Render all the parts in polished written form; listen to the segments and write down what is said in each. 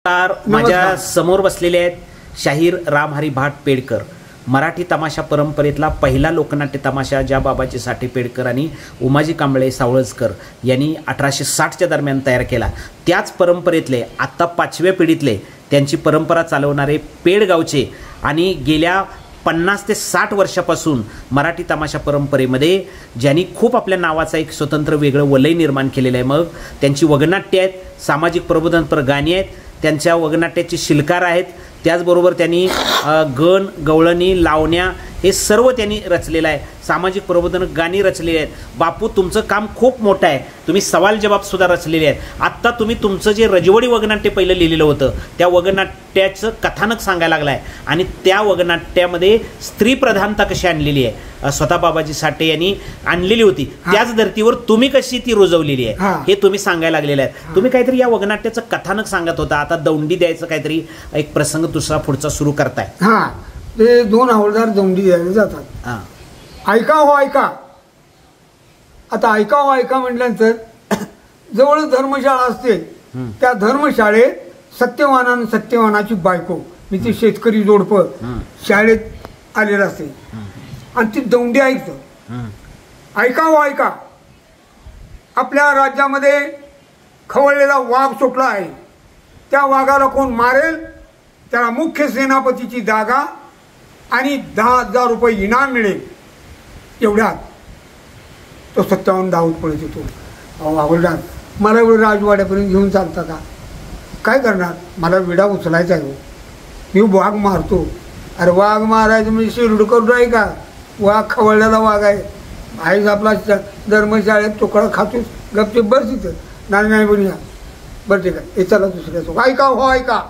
माझ्या समोर बसलेले आहेत शाहीर रामहरी भाट पेडकर. मराठी तमाशा परंपरेतला पहिला लोकनाट्य तमाशा ज्या बाबाजी साठे पेडकर आणि उमाजी कांबळे सावळजकर यांनी 1860च्या दरम्यान तयार केला, त्याच परंपरेतले आत्ता 5व्या पिढीतले त्यांची परंपरा चालवणारे पेडगावचे आणि गेल्या 50 ते 60 वर्षापासून मराठी तमाशा परंपरेमध्ये ज्यांनी खूप आपल्या नावाचा एक स्वतंत्र वेगळं वलय निर्माण केलेलं आहे. मग त्यांची वगनाट्य आहेत, सामाजिक प्रबोधनपर गाणी आहेत, त्यांच्या वगनाट्याचे शिल्पकार आहेत, त्याचबरोबर त्यांनी गण गवळणी लावण्या हे सर्व त्यांनी रचलेलं आहे. सामाजिक प्रबोधन गाणी रचलेली आहेत. बापू तुमचं काम खूप मोठं आहे, तुम्ही सवाल जबाबसुद्धा रचलेले आहेत. आत्ता तुम्ही तुमचं जे रजवडी वगनाट्य पहिलं लिहिलेलं होतं त्या वगनाट्याचं कथानक सांगायला लागलं आहे आणि त्या वगनाट्यामध्ये स्त्री प्रधानता कशी आणलेली आहे स्वतः बाबाजी साठे यांनी आणलेली होती, त्याच धर्तीवर तुम्ही कशी ती रुजवलेली आहे हे तुम्ही सांगायला लागलेलं आहे. तुम्ही काहीतरी या वगनाट्याचं कथानक सांगत होता, आता दौंडी द्यायचं काहीतरी एक प्रसंग दुसरा पुढचा सुरू करताय. हां, ते 2 हवलदार दौंडी द्यायला जातात. हां, ऐका हो ऐका. आता ऐका हो ऐका म्हटल्यानंतर जवळ धर्मशाळा असते, त्या धर्मशाळेत सत्यवानाची बायको मी ते शेतकरी जोडपं शाळेत आलेलं असते आणि ती दौंडी ऐकतं. ऐका हो ऐका, आपल्या राज्यामध्ये खवळलेला वाघ सुटला आहे, त्या वाघाला कोण मारेल त्याला मुख्य सेनापतीची जागा आणि 10,000 रुपये इनाम मिळेल. एवढ्यात तो सत्यावन्न धावत पडत येतो. अहो आवडणार, मला एवढं राजवाड्यापर्यंत घेऊन चालता का? काय करणार, मला विडा उचलायचा आहे. मी वाघ मारतो. अरे वाघ मारायचं म्हणजे शिरड करून आहे का? वाघ खवळलेला वाघ आहे. आईच आपला धर्मशाळेत तुकडा खातोच, गपचे बस तिथं. नाही पण या बरं ठीक आहे, हे चला दुसऱ्याचं. ऐका हो ऐका,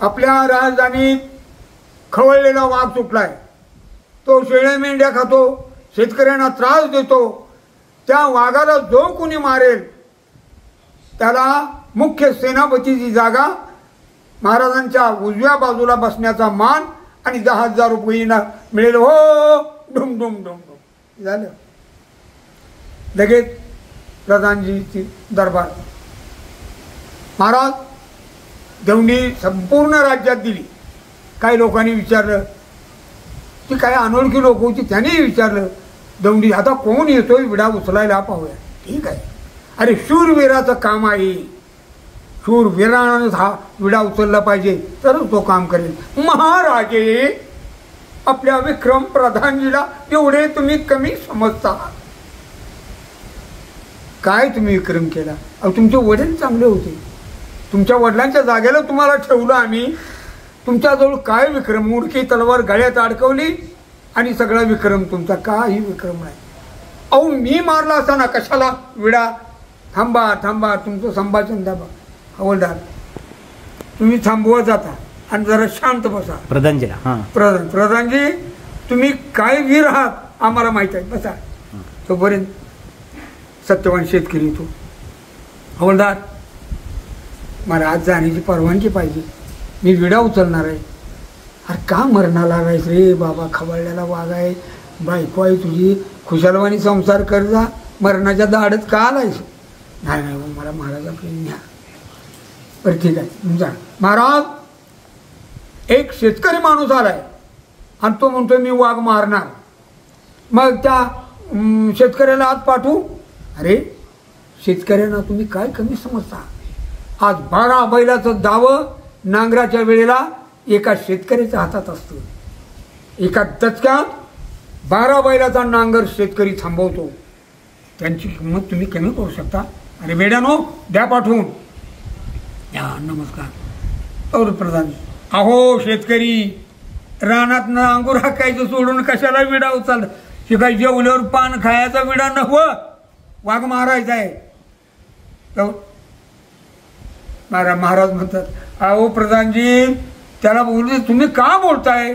आपल्या राजधानीत खवळलेला वाघ सुटलाय. तो शेळ्या मेंढ्या खातो, शेतकऱ्यांना त्रास देतो. त्या वाघाला जो कोणी मारेल त्याला मुख्य सेनापतीची जागा, महाराजांच्या उजव्या बाजूला बसण्याचा मान आणि 10,000 रुपये मिळेल. हो डुम डुम डुम डुम झालं. लगेच प्रधानजीची दरबार. महाराज दौंडी संपूर्ण राज्यात दिली. काही लोकांनी विचारलं, ती काही अनोळखी लोक होती त्यांनी विचारलं, दौंडी आता कोण येतोय विडा उचलायला पाहूया. ठीक आहे, अरे शूरवीराचं काम आहे, शूरवीरानं हा विडा उचलला पाहिजे तरच तो काम करेल. महाराजे आपल्या विक्रम प्रधानजीला एवढे तुम्ही कमी समजता. काय तुम्ही विक्रम केला? अहो तुमचे वडील चांगले होते, तुमच्या वडिलांच्या जागेला तुम्हाला ठेवलं आम्ही. तुमच्याजवळ काय विक्रम? उडकी तलवार गळ्यात अडकवली आणि सगळा विक्रम तुमचा. काही विक्रम नाही. अहो मी मारला असताना कशाला विडा? थांबा थांबा, तुमचं संभाषण दाबा. हवलदार तुम्ही थांबवत जाता आणि जरा शांत बसा. प्रधानजीला प्रधानजी तुम्ही काय वीर आहात आम्हाला माहित आहे, बसा. तोपर्यंत सत्यवान शेतकरी तो, हवलदार मला आज जाण्याची परवानगी पाहिजे, मी विडा उचलणार आहे. अरे का मरणाला आलायस रे बाबा? खवळलेला वाघ आहे, बायको आहे तुझी, खुशालवानी संसार कर जा, मरणाच्या दाढत का आलायस? नाही मला महाराजाकडे न्या. बरं ठीक आहे तुमचा. महाराज एक शेतकरी माणूस आलाय आणि तो म्हणतोय मी वाघ मारणार. मग त्या शेतकऱ्याला आत पाठवू? अरे शेतकऱ्यांना तुम्ही काय कमी समजता? आज 12 बैलाचं दावं नांगराच्या वेळेला एका शेतकऱ्याच्या हातात असतं. एका दचक्यात 12 बैलाचा नांगर शेतकरी थांबवतो. त्यांची किंमत तुम्ही कमी करू शकता? अरे बेड्यानो द्या पाठवून. या नमस्कार. और प्रधान, अहो शेतकरी रानात अंगूर हाकायचं सोडून कशाला विडा उचल? हे काय जेवल्यावर पान खायचा विडा नव्हं, वाघ मारायचा आहे. महाराज म्हणतात, अहो प्रधानजी त्याला बोलले तुम्ही का बोलताय?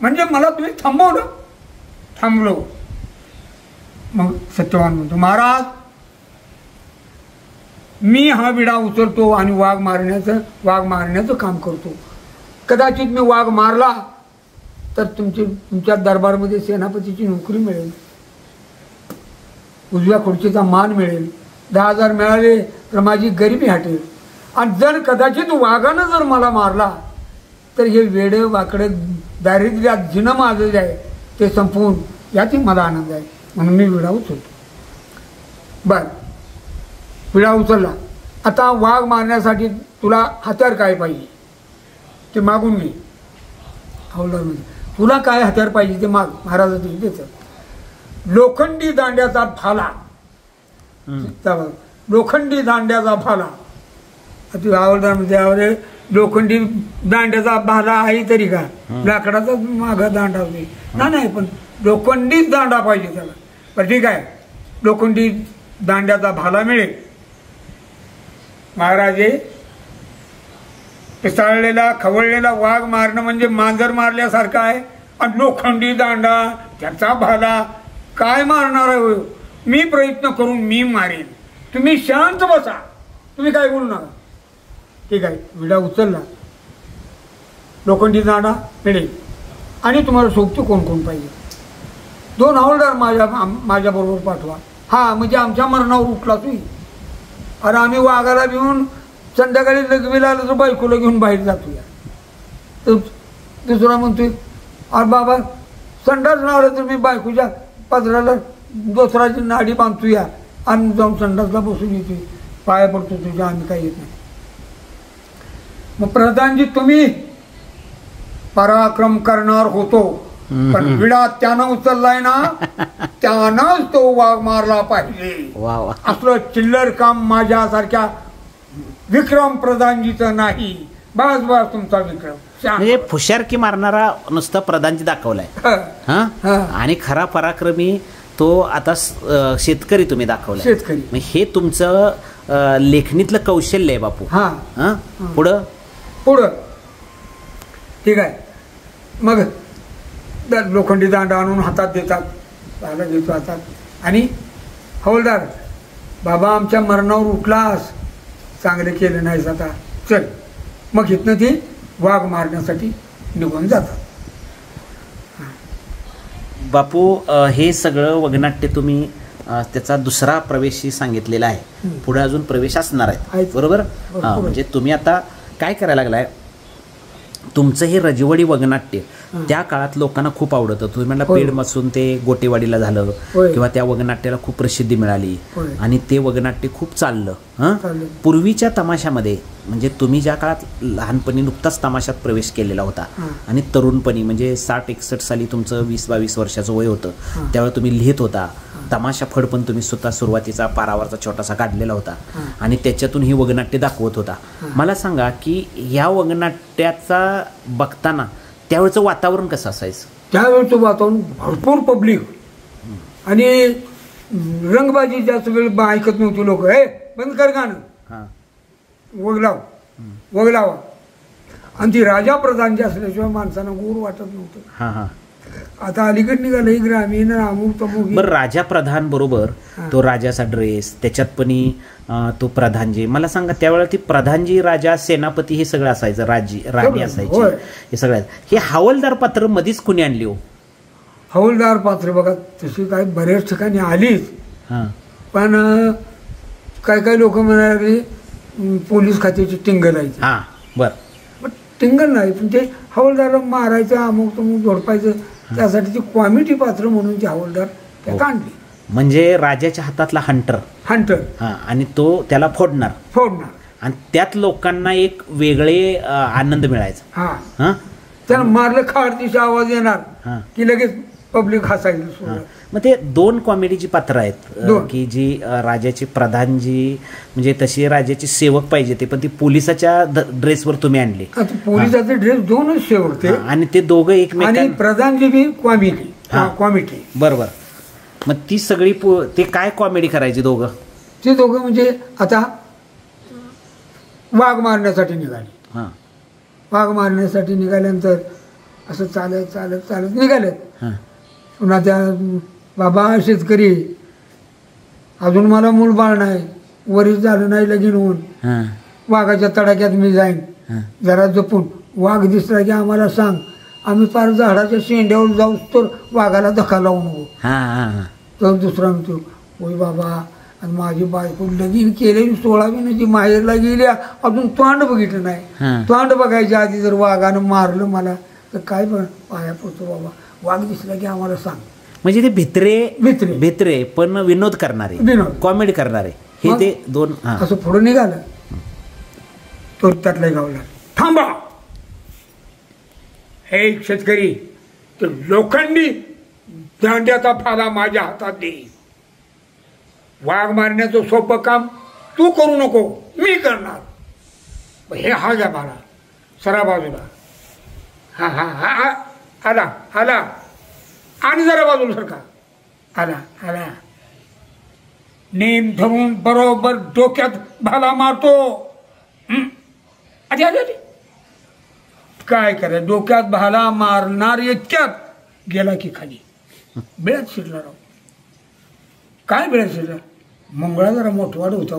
म्हणजे मला तुम्ही थांबवलं. थांबलो. मग सत्यवान म्हणतो, महाराज मी हा विडा उचलतो आणि वाघ मारण्याचं काम करतो. कदाचित मी वाघ मारला तर तुमच्या दरबारमध्ये सेनापतीची नोकरी मिळेल, उजव्या खुर्चीचा मान मिळेल, 10,000 मिळाले तर माझी गरिबी हटेल. आणि जर कदाचित वाघानं जर मला मारला तर हे वेडे वाकडे दारिद्र्यात जिनं माझं जे आहे ते संपवून यातही मला आनंद आहे, म्हणून मी विडा उचलतो. बर, विडा उचलला. आता वाघ मारण्यासाठी तुला हत्यार काय पाहिजे ते मागून घे. हवलदार म्हणजे तुला काय हत्यार पाहिजे ते माग, महाराजांनी देतात. लोखंडी दांड्याचा भाला, लोखंडी दांड्याचा भाला. हवलदार म्हणजे लोखंडी दांड्याचा भाला आहे तरी का, लाकडाचा मागा दांडा होते नाही, पण लोखंडीच दांडा पाहिजे त्याला. पण ठीक आहे, लोखंडी दांड्याचा भाला मिळेल. महाराजे, पिसाळलेला खवळलेला वाघ मारणं म्हणजे मांजर मारल्यासारखं आहे, आणि लोखंडी दांडा त्याचा भाला काय मारणार आहे. मी प्रयत्न करून मी मारेन, तुम्ही शांत बसा, तुम्ही काय बोलू नका. ठीक आहे, विडा उचलला. लोखंडी दांडा मिळेल. आणि तुम्हाला सोबती कोण कोण पाहिजे? 2 हवलदार माझ्याबरोबर पाठवा. हा, म्हणजे आमच्या मरणावर उठला तुम्ही. अरे आम्ही वाघाला घेऊन संध्याकाळी लग्वीला आलं तर बायकोला घेऊन बाहेर जातोया. तर दुसरा म्हणतोय, अरे बाबा संडास नावलं तर मी बायकोच्या पदराला दोसराची नाडी बांधतोया आणि जाऊन संडासला बसून येतोय, पाया पडतो तुझ्या, आम्ही काही येत नाही. मग प्रधानजी तुम्ही पराक्रम करणार होतो, पण विडा त्यानं उचललाय ना, त्यानंच तो वाघ मारला पाहिजे. असलं चिल्लर काम माझ्यासारख्या विक्रम प्रधानजीचं नाही. बस बस तुमचा विक्रम. म्हणजे फुशारकी मारणारा नुसता प्रधानजी दाखवलाय हा, आणि खरा पराक्रमी तो आता शेतकरी तुम्ही दाखवला. शेतकरी हे तुमचं लेखणीतलं कौशल्य आहे बापू. हा, पुढं पुढं ठीक आहे. मग लोखंडी दांडा आणून हातात देतात, पाहायला घेतो हातात. आणि हवलदार, बाबा आमच्या मरणावर उठलास, चांगले केले नाहीस, आता चल. मग इथनं ती वाघ मारण्यासाठी निघून जातात. बापू, हे सगळं वगनाट्य तुम्ही त्याचा दुसरा प्रवेशही सांगितलेला आहे, पुढे अजून प्रवेश असणार आहेत, बरोबर? म्हणजे तुम्ही आता काय करायला लागलाय, तुमचं हे रजवाडी वगनाट्य त्या काळात लोकांना खूप आवडतं. तुम्ही म्हणला पेडमधून ते गोटेवाडीला झालं, किंवा त्या वगनाट्याला खूप प्रसिद्धी मिळाली आणि ते वगनाट्य खूप चाललं. पूर्वीच्या तमाशामध्ये म्हणजे तुम्ही ज्या काळात लहानपणी नुकताच तमाशात प्रवेश केलेला होता आणि तरुणपणी म्हणजे 60-61 साली तुमचं 20-22 वर्षाचं वय होतं, त्यावेळी तुम्ही लिहित होता. तमाशा फड पण तुम्ही स्वतः सुरुवातीचा पारावरचा छोटासा काढलेला होता आणि त्याच्यातून ही वगनाट्य दाखवत होता. मला सांगा की ह्या वगनाट्याचा बघताना त्यावेळेचं वातावरण कसं असायचं? त्यावेळेचं वातावरण भरपूर पब्लिक आणि रंगबाजी जास्त वेळ ऐकत नव्हती लोक. हे बंद कर गाणं, वगलावा. आणि ती राजा प्रधान जे असल्याशिवाय माणसांना गोड वाटत नव्हतं. आता अलीकडे निघालं ग्रामीण अमुक तमुक. बरं, राजा प्रधान बरोबर, तो राजाचा ड्रेस, त्याच्यात पण तो प्रधानजी. मला सांगा त्यावेळेला ती प्रधानजी, राजा, सेनापती हे सगळं असायचं, राणी असायची, हे सगळ्यात. हे हवालदार पात्र मध्येच कुणी आणली हो? हवालदार पात्र बघा तशी काय बऱ्याच ठिकाणी आलीच, पण काय लोक म्हणाले पोलीस खात्याची टिंगल आहे. बरं, टिंगल नाही, पण ते हवालदार मारायचं, अमुक तमुक झोडपायचं, त्यासाठी ती कॉमेडी पात्र म्हणून ती हवालदार त्यात आणली. म्हणजे राजाच्या हातातला हंटर आणि तो त्याला फोडणार आणि त्यात लोकांना एक वेगळे आनंद मिळायचा. त्याला मारलं खाड दिशी आवाज येणार की लगेच पब्लिक हसायला. मग ते 2 कॉमेडीची पात्र आहेत की जी राजाची प्रधानजी म्हणजे तशी राजाची सेवक पाहिजे ते, पण ती पोलिसाच्या ड्रेसवर तुम्ही आणली. पोलिसाचे ड्रेस 2च सेवक ते, आणि ते दोघं एकमेकांना, आणि प्रधानजी बी कॉमेडी. बरोबर. मग ती सगळी ते काय कॉमेडी करायची दोघं? ते दोघं म्हणजे आता वाघ मारण्यासाठी निघाले. वाघ मारण्यासाठी निघाल्यानंतर असं चालत चालत चालत निघालेत. पुन्हा त्या बाबा शेतकरी, अजून मला मूलबाळ नाही, वरीच झालं नाही लगीन होऊन, वाघाच्या तडाख्यात मी जाईन, जरा जपून. वाघ दिसला की आम्हाला सांग, आम्ही फार झाडाच्या शेंड्यावर जाऊ तर वाघाला धक्का लावू नको. तर दुसरा म्हणतो, होय बाबा आणि माझी बायको लगीन केलेली 16 महिन्याची माहेरला गेली, अजून तोंड बघितलं नाही. हां. तोंड बघायच्या आधी जर वाघानं मारलं मला तर काय पण पाया पडतो बाबा, वाघ दिसला की आम्हाला सांग. म्हणजे ते भित्रे भित्रे. भित्रे पण विनोद करणारे, विनोद. कॉमेडी करणारे, हे मग? ते दोन. हां. असं पुढं निघालं तो त्यातला गावला, थांबा. हे शेतकरी, तर लोखंडी दांड्याचा फादा माझ्या हातात दे. वाघ मारण्याचं सोपं काम तू करू नको, मी करणार. हे हा घ्या मला सरा बाजूला. हा हा हा हा, आला आला, आणि जरा बाजूला सरका. आला आला. नेम धरून बरोबर डोक्यात भाला मारतो. अरे अरे, काय करे, डोक्यात भाला मारणार इतक्यात गेला की खाली बिळात शिरला. राव काय बिळात शिरला? मुंगळा जरा मोठवाड होता.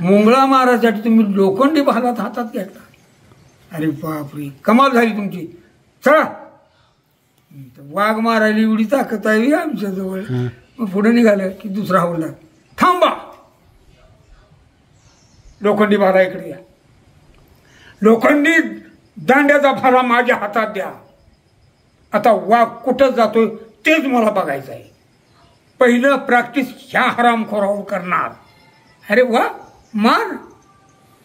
मुंगळा मारायसाठी तुम्ही लोखंडी भाला हातात घेतला. अरे बापरे, कमाल झाली तुमची. चला, वाघ मारायला एवढी ताकद आहे आमच्याजवळ. मग पुढे निघालं की दुसरा हवलदार, थांबा. लोखंडी भाला इकडे या. लोखंडी दांड्याचा भाला माझ्या हातात द्या. आता वाघ कुठं जातोय तेच मला बघायचं आहे. पहिलं प्रॅक्टिस ह्या हरामखोरावर करणार. अरे वा, मान.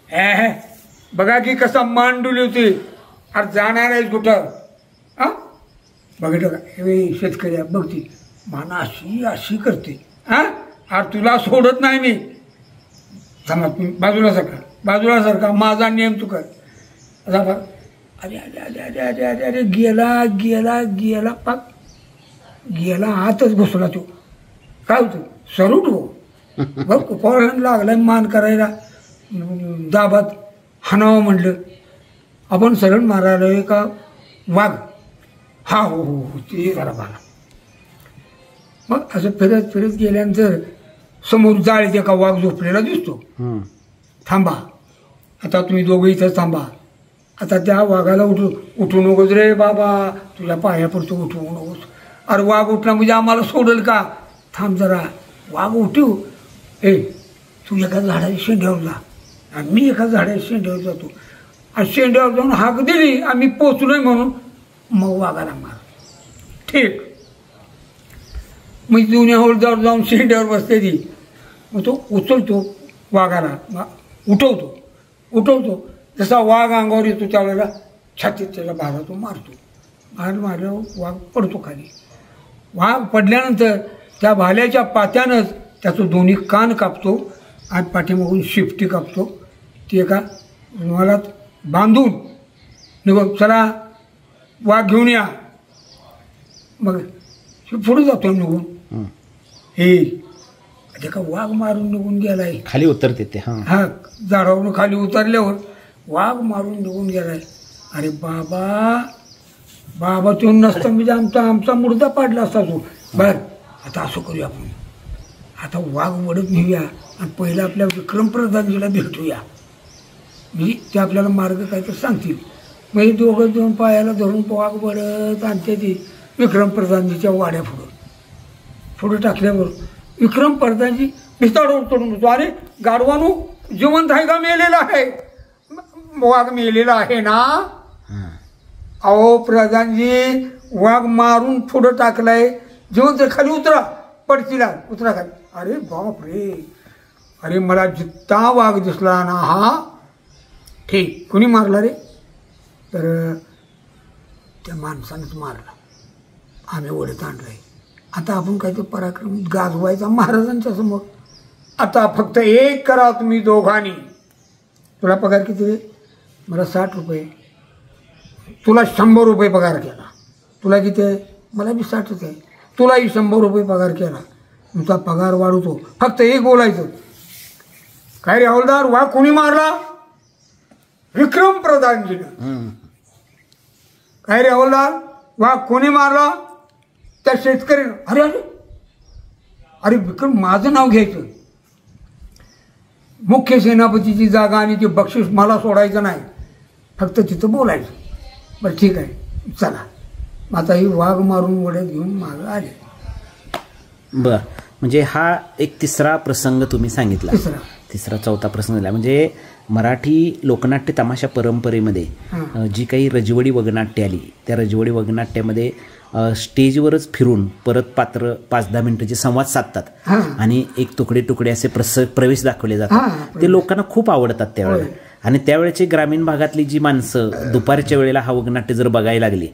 हे बघा की कसा मान डुली होती. अरे जाणार आहे कुठं? हा, बघितलं का? हे शेतकरी बघती मान अशी अशी करते. हा, अरे तुला सोडत नाही मी. थांबा, बाजूला सरका, बाजूला सरका, माझा नियम चुकर. अरे अरे अरे अरे अरे अरे अरे, गेला गेला गेला, पाक गेला, आतच घुसला तो. काय होतं? सरूट हो बघ, कुपाळानं लागला मान करायला. दाबात हाणावं म्हटलं. आपण सरळ मारायला का वाघ? हा हो हो हो, ते जरा मला. मग असं फिरत फिरत गेल्यानंतर समोर जाळीत एका वाघ झोपलेला दिसतो. थांबा, आता तुम्ही दोघं इथंच थांबा. आता त्या वाघाला उठू नकोस रे बाबा, तुझ्या पाया पडतो, उठवू नकोस. अरे वाघ उठला म्हणजे आम्हाला सोडल का? थांब जरा. वाघ उठू. ए, तू एका झाडाच्या शेंड्यावर जा आणि मी एका झाडाच्या शेंड्यावर जातो. आणि शेंड्यावर जाऊन हाक दिली आम्ही पोचलोय म्हणून, मग वाघाला मार. ठीक. मग जुन्या हौलदार जाऊन शेंड्यावर बसते ती. मग तो उचलतो वाघाला, उठवतो. जसा वाघ अंगावर येतो त्यावेळेला छातीत त्याला भाला तो मारतो. मारल्यावर वाघ पडतो खाली. वाघ पडल्यानंतर त्या भाल्याच्या पात्यानंच त्याचं दोन्ही कान कापतो आणि पाठीमागून शिफ्टी कापतो. ती एका रुमालात बांधून निघून, चला वाघ घेऊन या. मग पुढे जातो निघून. हे का वाघ मारून निघून गेलाय, खाली उतरते ते. हा, झाडावरून खाली उतरल्यावर वाघ मारून निघून गेलाय. अरे बाबा तो नसता म्हणजे आमचा मुर्दा पाडला असता तो. बर, आता असं करूया आपण, आता वाघ वडत नेऊया आणि पहिलं आपल्या विक्रम प्रधानजीला भेटूया. म्हणजे ते आपल्याला मार्ग काय तर सांगतील. म्हणजे दोघं दोन पायाला धरून वाघ वडत आणते ती विक्रम प्रधानजीच्या वाड्या पुढं टाकल्यावर विक्रम प्रधानजी भिताडवर चढून होतो. अरे गाढवानू, जिवंत आहे का मेलेला आहे? वाघ मेलेला आहे ना. अहो प्रधानजी, वाघ मारून पुढं टाकलाय, जिवंत खाली उतरा, पडतीला उतरा खाली. अरे बाप रे, अरे मला जित्ता वाघ दिसला ना हा. ठीक, कुणी मारला रे? तर त्या माणसानंच मारला. आम्ही ओढत आणलाय. आता आपण काय ते पराक्रम गाजवायचा महाराजांच्या समोर. आता फक्त एक करा तुम्ही दोघांनी. तुला पगार किती रे? मला 60 रुपये. तुला 100 रुपये पगार केला. तुला किती आहे? मला बी 60च आहे. तुलाही 100 रुपये पगार केला. तुमचा पगार वाढवतो. फक्त एक बोलायचं. काय रे हौलदार, वाघ कोणी मारला? विक्रम प्रधानजीनं. काय रे हौलदार, वाघ कोणी मारला? त्या शेतकऱ्यानं. अरे अरे अरे विक्रम, माझं नाव घ्यायचं. मुख्य सेनापतीची जागा आणि ते बक्षीस मला सोडायचं नाही, फक्त तिथं बोलायचं. बरं ठीक आहे, चला. आता ही वाघ मारून वड्यात घेऊन मागं आले. बर, म्हणजे हा एक तिसरा प्रसंग तुम्ही सांगितला, तिसरा चौथा प्रसंग झाला. म्हणजे मराठी लोकनाट्य तमाशा परंपरेमध्ये जी काही रजवडी वगनाट्य आली, त्या रजवडी वगनाट्यामध्ये स्टेजवरच फिरून परत पात्र 5-10 मिनिटाचे संवाद साधतात आणि एक तुकडे तुकडे असे प्रवेश दाखवले जातात. ते लोकांना खूप आवडतात त्यावेळेला. आणि त्यावेळेची ग्रामीण भागातली जी माणसं दुपारच्या वेळेला हा वगनाट्य जर बघायला लागली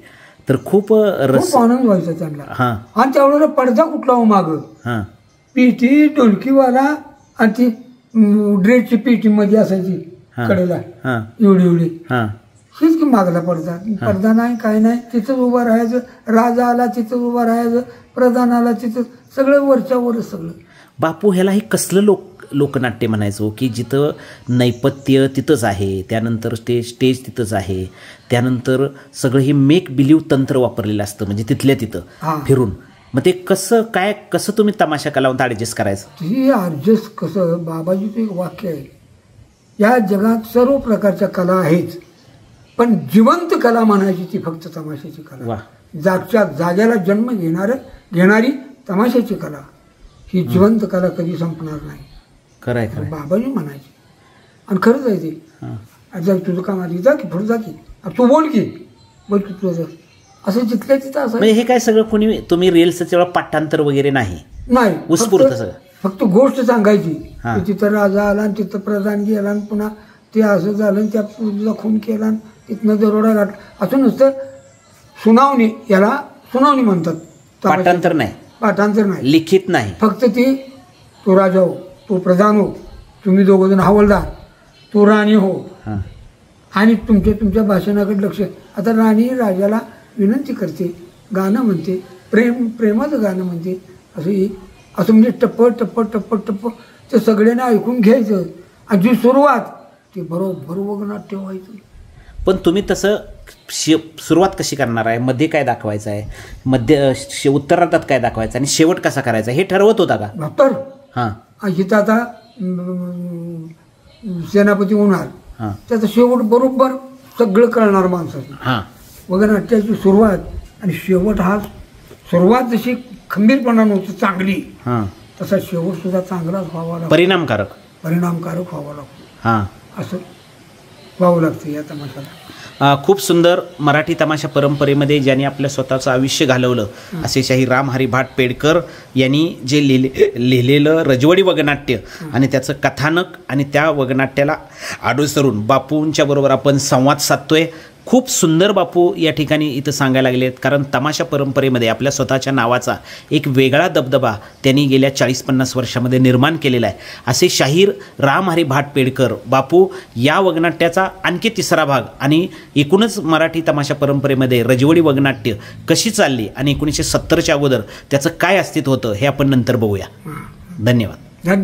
तर खूप आनंद व्हायचा त्यांना. आणि त्यावेळेला पडदा कुठला हो माग, पेटी ढोलकीवाला आणि ती ड्रेसची पेटी मध्ये असायची कडेला एवढी हीच की मागला पडदा नाही काय नाही, तिथंच उभं राहायचं. राजा आला तिथंच उभं राहायचं, प्रधान आला तिथं, सगळं वरच्या वरच सगळं. बापू ह्याला हे कसलं लोकनाट्य म्हणायचो की जिथं नैपथ्य तिथंच आहे, त्यानंतर स्टेज तिथंच आहे, त्यानंतर सगळं हे मेक बिलीव्ह तंत्र वापरलेलं असतं, म्हणजे तिथल्या तिथं फिरून. मग ते कसं तुम्ही तमाशा कलावंत ॲडजस्ट करायचं? हे ॲडजस्ट कसं, बाबाजीचं एक वाक्य आहे, या जगात सर्व प्रकारच्या कला आहेच, पण जिवंत कला म्हणायची ती फक्त तमाशाची कला. जागच्या जाग्याला जन्म घेणारी तमाशाची कला, ही जिवंत कला कधी संपणार नाही. खरंय बाबाजी म्हणायचे. आणि खरंच आहे ते. जर तुझं काम आधी जा की पुढे जा की, तू बोल की, बोल की तुझं असं जिथल्या तिथं असं. हे काय सगळं कोणी तुम्ही रील्सच्या वेळा पाठांतर वगैरे नाही, उत्स्फूर्त सगळं फक्त गोष्ट सांगायची. तिथं राजा आला आणि तिथं प्रधान गेला आणि पुन्हा ते असं झालं आणि त्या पूजेला खून केला आणि तिथनं दरोडा घातला, असं नुसतं सुनावणी, याला सुनावणी म्हणतात. पाठांतर नाही, पाठांतर नाही, लिखित नाही, फक्त ती तो राजा हो, तो प्रधान हो, तुम्ही दोघं जण हवालदार, तो राणी हो, आणि तुमच्या भाषणाकडे लक्ष. आता राणी राजाला विनंती करते, गाणं म्हणते, प्रेमाचं गाणं म्हणते, असं म्हणजे टप्प टप्प टप्प टप्प ते सगळ्यांना ऐकून घ्यायचं. आणि जी सुरुवात ते बरोबर वगनाट्य व्हायचं. पण तुम्ही तसं सुरुवात कशी करणार आहे, मध्ये काय दाखवायचं आहे, उत्तरार्धात काय दाखवायचं आणि शेवट कसा करायचा हे ठरवत होता का डॉक्टर? इथं आता सेनापती होणार, त्याचा शेवट बरोबर सगळं कळणार माणसाचं. वगनाट्याची सुरुवात आणि शेवट हा, सुरुवात जशी खंबीरपणा नव्हती चांगली, तसा शेवट सुद्धा चांगलाच व्हावा लागतो, परिणामकारक व्हावा लागतो. असं व्हावं लागतं या तमाशाला. खूप सुंदर मराठी तमाशा परंपरेमध्ये ज्यांनी आपलं स्वतःचं आयुष्य घालवलं असे शाहीर रामहरी भाट पेडकर यांनी जे लिहिलेलं रजवडी वगनाट्य आणि त्याचं कथानक आणि त्या वगनाट्याला अनुसरून बापूंच्या बरोबर आपण संवाद साधतोय. खूप सुंदर बापू या ठिकाणी इथं सांगायला लागले आहेत, कारण तमाशा परंपरेमध्ये आपल्या स्वतःच्या नावाचा एक वेगळा दबदबा त्यांनी गेल्या 40-50 वर्षामध्ये निर्माण केलेला आहे. असे शाहीर रामहरी भाट पेडकर बापू या वगनाट्याचा आणखी तिसरा भाग आणि एकूणच मराठी तमाशा परंपरेमध्ये रजवडी वगनाट्य कशी चालली आणि 1970च्या अगोदर त्याचं काय अस्तित्व होतं हे आपण नंतर बघूया. धन्यवाद.